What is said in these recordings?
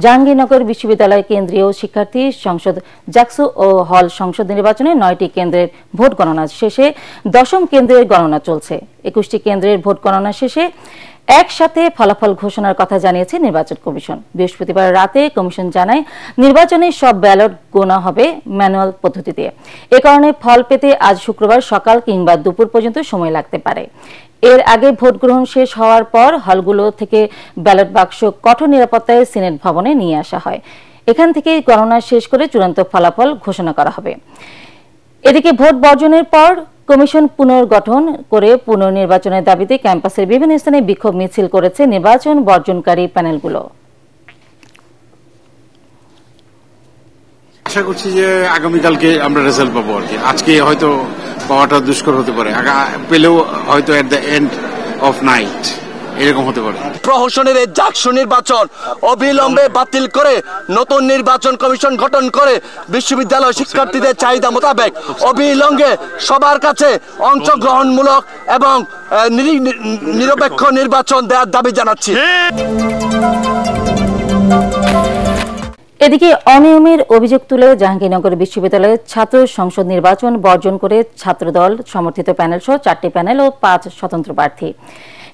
জাহাঙ্গীরনগর বিশ্ববিদ্যালয় কেন্দ্রীয় শিক্ষার্থী সংসদ জাকসু ও হল সংসদ নির্বাচনে 9টি কেন্দ্রের ভোট গণনা শেষে 10ম কেন্দ্রের গণনা চলছে। 21টি কেন্দ্রের ভোট গণনা শেষে একসাথে ফলাফল ঘোষণার কথা জানিয়েছে নির্বাচন কমিশন। বৃহস্পতিবার রাতে কমিশন জানায় নির্বাচনে সব ব্যালট গোনা হবে ম্যানুয়াল পদ্ধতিতে। এ কারণে ফল পেতে আজ শুক্রবার সকাল কিংবা দুপুর পর্যন্ত সময় লাগতে পারে। এর আগে ভোট গ্রহণ শেষ হওয়ার পর হলগুলো থেকে ব্যালট বাক্স কঠোর নিরাপত্তায় সিনেট ভবনে নিয়ে আসা হয়। এখান থেকে গণনা শেষ করে চূড়ান্ত ফলাফল ঘোষণা করা হবে। এদিকে ভোট বর্জনের পর কমিশন পুনর্গঠন করে পুনর্নির্বাচনের দাবিতে ক্যাম্পাসের বিভিন্ন স্থানে বিক্ষোভ মিছিল করেছে নির্বাচন বর্জনকারী প্যানেলগুলো। আশা করছি যে আগামীকালকে আমরা রেজাল্ট পাবো আর কি। আজকে হয়তো পাওয়াটা দুষ্কর হতে পারে, পেলেও হয়তো at the end of night এরকম হতে পারে। প্রহসনের এই জাকসু নির্বাচন অবিলম্বে বাতিল করে নতুন নির্বাচন কমিশন গঠন করে বিশ্ববিদ্যালয় শিক্ষার্থীদের চাহিদা মোতাবেক অবিলম্বে সবার কাছে অংশগ্রহণমূলক এবং নিরপেক্ষ নির্বাচন দেওয়ার দাবি জানাচ্ছি। এদিকে অনিয়মের অভিযোগ তুলে জাহাঙ্গীরনগর বিশ্ববিদ্যালয়ের ছাত্র সংসদ নির্বাচন বর্জন করে ছাত্রদল সমর্থিত প্যানেল সহ 4টি প্যানেল ও 5 স্বতন্ত্র প্রার্থী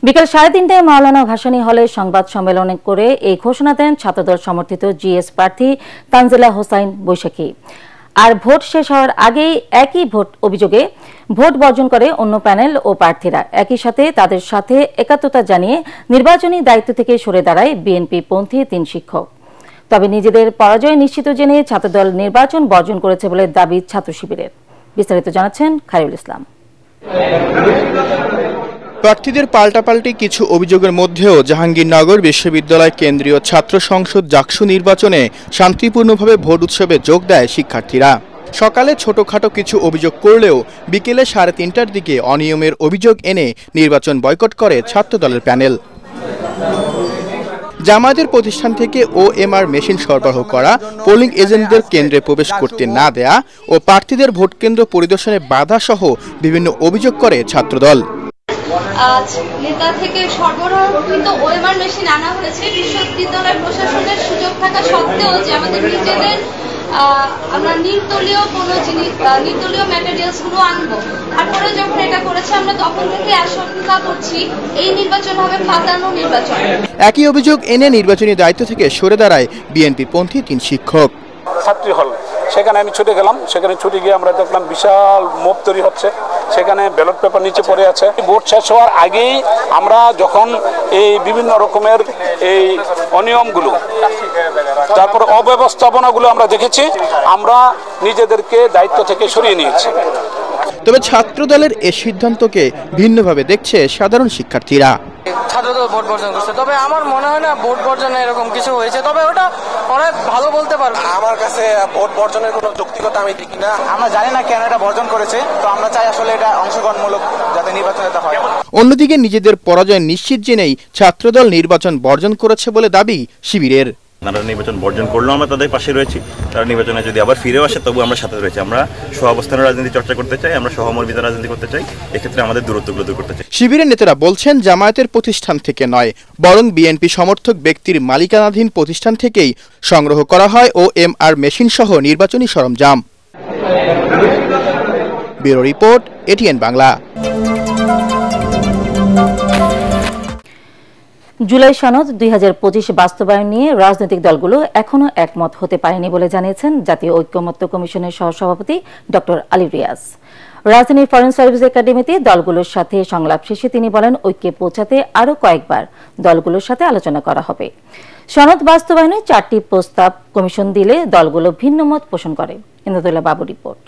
বিকেল 3:30টায় মাওলানা ভাসানী হলে সংবাদ সম্মেলন করে এই ঘোষণা দেন ছাত্রদল সমর্থিত জিএস প্রার্থী তানজিলা হোসাইন বৈশাখী। আর ভোট শেষ হওয়ার আগেই একই ভোট অভিযোগে ভোট বর্জন করে অন্য প্যানেল ও প্রার্থীরা। একই সাথে তাদের সাথে একাত্মতা জানিয়ে নির্বাচনী দায়িত্ব থেকে সরে দাঁড়ায় বিএনপি পন্থী 3 শিক্ষক। তবে নিজেদের পরাজয় নিশ্চিত জেনে ছাত্রদল নির্বাচন বর্জন করেছে বলে দাবি ছাত্র শিবিরের। বিস্তারিত জানাচ্ছেন খায়রুল ইসলাম। প্রার্থীদের পাল্টাপাল্টি কিছু অভিযোগের মধ্যেও জাহাঙ্গীরনগর বিশ্ববিদ্যালয় কেন্দ্রীয় ছাত্র সংসদ জাকসু নির্বাচনে শান্তিপূর্ণভাবে ভোট উৎসবে যোগ দেয় শিক্ষার্থীরা। সকালে ছোটখাটো কিছু অভিযোগ করলেও বিকেলে 3:30টার দিকে অনিয়মের অভিযোগ এনে নির্বাচন বয়কট করে ছাত্রদলের প্যানেল। জামায়াতের প্রতিষ্ঠান থেকে ওএমআর মেশিন সরবরাহ করা, পোলিং এজেন্টদের কেন্দ্রে প্রবেশ করতে না দেয়া ও প্রার্থীদের ভোট কেন্দ্র পরিদর্শনে বাধা সহ বিভিন্ন অভিযোগ করে ছাত্রদল। আজ নেতা থেকে সরবরাহকৃত ওএমআর মেশিন আনা হয়েছে বিশ্ববিদ্যালয় প্রশাসনের সুযোগ থাকা সত্ত্বেও যে আমাদের নিজেদের আমরা নির্দলীয় ম্যাটেরিয়ালস গুলো আনবো। তারপরে যখন এটা করেছে আমরা তখন থেকে আশঙ্কা করছি এই নির্বাচন হবে পাতানো নির্বাচন। একই অভিযোগ এনে নির্বাচনী দায়িত্ব থেকে সরে দাঁড়ায় বিএনপি পন্থী 3 শিক্ষক। ছাত্রী হল সেখানে আমি ছুটে গেলাম, সেখানে ছুটে গিয়ে আমরা দেখলাম বিশাল মোব তৈরি হচ্ছে, সেখানে ব্যালট পেপার নিচে পড়ে আছে। ভোট শেষ হওয়ার আগেই আমরা যখন এই বিভিন্ন রকমের এই অনিয়মগুলো তারপর অব্যবস্থাপনাগুলো আমরা দেখেছি, আমরা নিজেদেরকে দায়িত্ব থেকে সরিয়ে নিয়েছি। তবে ছাত্রদলের এই সিদ্ধান্তকে ভিন্নভাবে দেখছে সাধারণ শিক্ষার্থীরা। ছাত্রদল ভোট বর্জন করছে, তবে আমার মনে হয় না ভোট বর্জনে এরকম কিছু হয়েছে, তবে ওটা অনেক ভালো বলতে পারবো। আমার কাছে ভোট বর্জনের কোনো যৌক্তিকতা আমি দেখি না। আমরা জানি না কেন এটা বর্জন করেছে, তো আমরা চাই আসলে এটা অংশগ্রহণমূলক যাতে নির্বাচনে হয়। অন্যদিকে নিজেদের পরাজয় নিশ্চিত জেনেই ছাত্রদল নির্বাচন বর্জন করেছে বলে দাবি শিবিরের। তারা নির্বাচন বর্জন করলেও আমরা তাদের পাশে রয়েছি, তারা নির্বাচনে যদি আবার ফিরেও আসে তবু আমরা সাথে রয়েছি। আমরা সহাবস্থানের রাজনীতি চর্চা করতে চাই, আমরা সহমর্মিতার রাজনীতি করতে চাই, এক্ষেত্রে আমাদের দূরত্বগুলো দূর করতে চাই। শিবিরের নেতারা বলছেন জামায়াতের প্রতিষ্ঠান থেকে নয়, বরং বিএনপি সমর্থক ব্যক্তির মালিকানাধীন প্রতিষ্ঠান থেকেই সংগ্রহ করা হয় ওএমআর মেশিন সহ নির্বাচনী সরঞ্জাম। Bureau report, ATN Bangla. July সনদ 2025 বাস্তবায়ন নিয়ে রাজনৈতিক দলগুলো এখনো একমত হতে পারেনি বলে জানিয়েছেন জাতীয় ঐক্যমত্য কমিশনের সহসভাপতি ডক্টর আলী রিয়াজ। রাজধানীর ফরেন সার্ভিস একাডেমিতে দলগুলোর সাথে সংলাপ শেষে তিনি বলেন, ঐক্যে পৌঁছাতে আরও কয়েকবার দলগুলোর সাথে আলোচনা করা হবে। সনদ বাস্তবায়নে 4টি প্রস্তাব কমিশন দিলে দলগুলো ভিন্ন মত পোষণ করে। ইন্দ্রদুল্লাহ বাবু রিপোর্ট।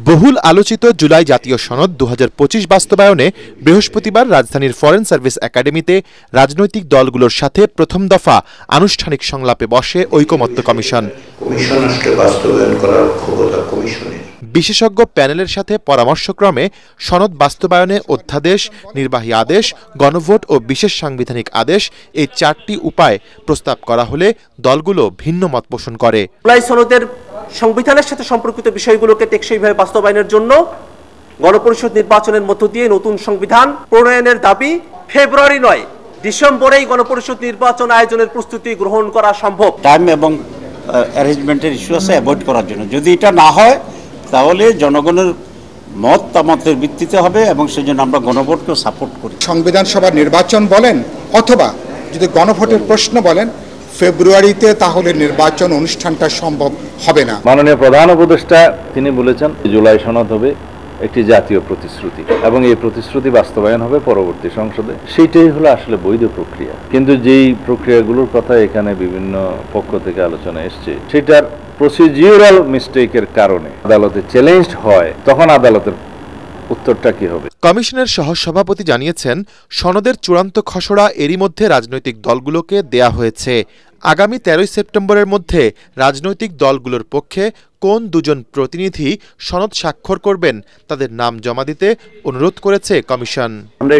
বহুল আলোচিত জুলাই জাতীয় সনদ 2025 বাস্তবায়নে বৃহস্পতিবার রাজধানীর ফরেন সার্ভিস একাডেমিতে রাজনৈতিক দলগুলোর সাথে প্রথম দফা আনুষ্ঠানিক সংলাপে বসে ঐকমত্য কমিশন। বিশেষজ্ঞ প্যানেলের সাথে পরামর্শক্রমে সনদ বাস্তবায়নে অধ্যাদেশ, নির্বাহী আদেশ, গণভোট ও বিশেষ সাংবিধানিক আদেশ এই 4টি উপায় প্রস্তাব করা হলে দলগুলো ভিন্ন মত পোষণ করে। জুলাই সনদের সংবিধানের সাথে সম্পর্কিত বিষয়গুলোকে টেকসইভাবে বাস্তবায়নের জন্য গণপরিষদ নির্বাচনের মধ্য দিয়ে নতুন সংবিধান প্রণয়নের দাবি ফেব্রুয়ারি নয় ডিসেম্বরেই গণপরিষদ নির্বাচন আয়োজনের প্রস্তুতি গ্রহণ করা সম্ভব। টাইম এবং অ্যারেঞ্জমেন্টের ইস্যু আছে অ্যাভয়েড করার জন্য। যদি এটা না হয় তাহলে জনগণের মতামতের ভিত্তিতে হবে এবং সেজন্য আমরা গণভোটকে সাপোর্ট করি। সংবিধান সভার নির্বাচন বলেন অথবা যদি গণভোটের প্রশ্ন বলেন ফেব্রুয়ারিতে, তাহলে নির্বাচন অনুষ্ঠানটা সম্ভব হবে না। মাননীয় প্রধান উপদেষ্টা তিনি বলেছেন জুলাই সনদ হবে একটি জাতীয় প্রতিশ্রুতি এবং এই প্রতিশ্রুতি বাস্তবায়ন হবে পরবর্তী সংসদে। সেইটাই হলো আসলে বৈধ প্রক্রিয়া। কিন্তু যেই প্রক্রিয়াগুলোর কথা এখানে বিভিন্ন পক্ষ থেকে আলোচনা এসছে, সেটার প্রসিডিউরাল মিস্টেকের কারণে আদালতে চ্যালেঞ্জড হয়, তখন আদালতের উত্তরটা কি হবে? কমিশনের সহসভাপতি জানিয়েছেন, সনদের চূড়ান্ত খসড়া এরই মধ্যে রাজনৈতিক দলগুলোকে দেয়া হয়েছে। আগামী 13 সেপ্টেম্বরের মধ্যে রাজনৈতিক দলগুলোর পক্ষে কোন দুজন প্রতিনিধি সনদ স্বাক্ষর করবেন তাদের নাম জমা দিতে অনুরোধ করেছে কমিশন। আমরা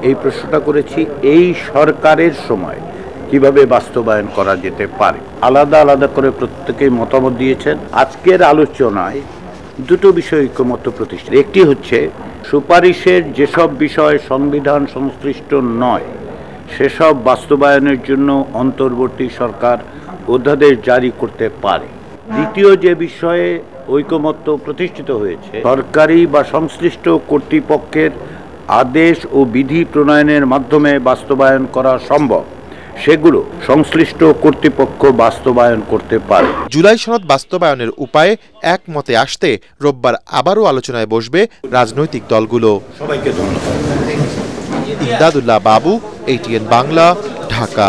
এই প্রশ্নটা করেছি এই সরকারের সময় কিভাবে বাস্তবায়ন করা যেতে পারে। আলাদা আলাদা করে প্রত্যেকেই মতামত দিয়েছেন। আজকের আলোচনায় দুটো বিষয় ঐকমত্য প্রতিষ্ঠা। একটি হচ্ছে সুপারিশের যেসব বিষয় সংবিধান সংশ্লিষ্ট নয় সেসব বাস্তবায়নের জন্য অন্তর্বর্তী সরকার অধ্যাদেশ জারি করতে পারে। দ্বিতীয় যে বিষয়ে ঐকমত্য প্রতিষ্ঠিত হয়েছে, সরকারি বা সংশ্লিষ্ট কর্তৃপক্ষের আদেশ ও বিধি প্রণয়নের মাধ্যমে বাস্তবায়ন করা সম্ভব, সেগুলো সংশ্লিষ্ট কর্তৃপক্ষ বাস্তবায়ন করতে পারে। জুলাই সনদ বাস্তবায়নের উপায়ে একমতে আসতে রোববার আবারও আলোচনায় বসবে রাজনৈতিক দলগুলো। সবাইকে ধন্যবাদ। ইমদাদুল্লাহ বাবু, ATN বাংলা, ঢাকা।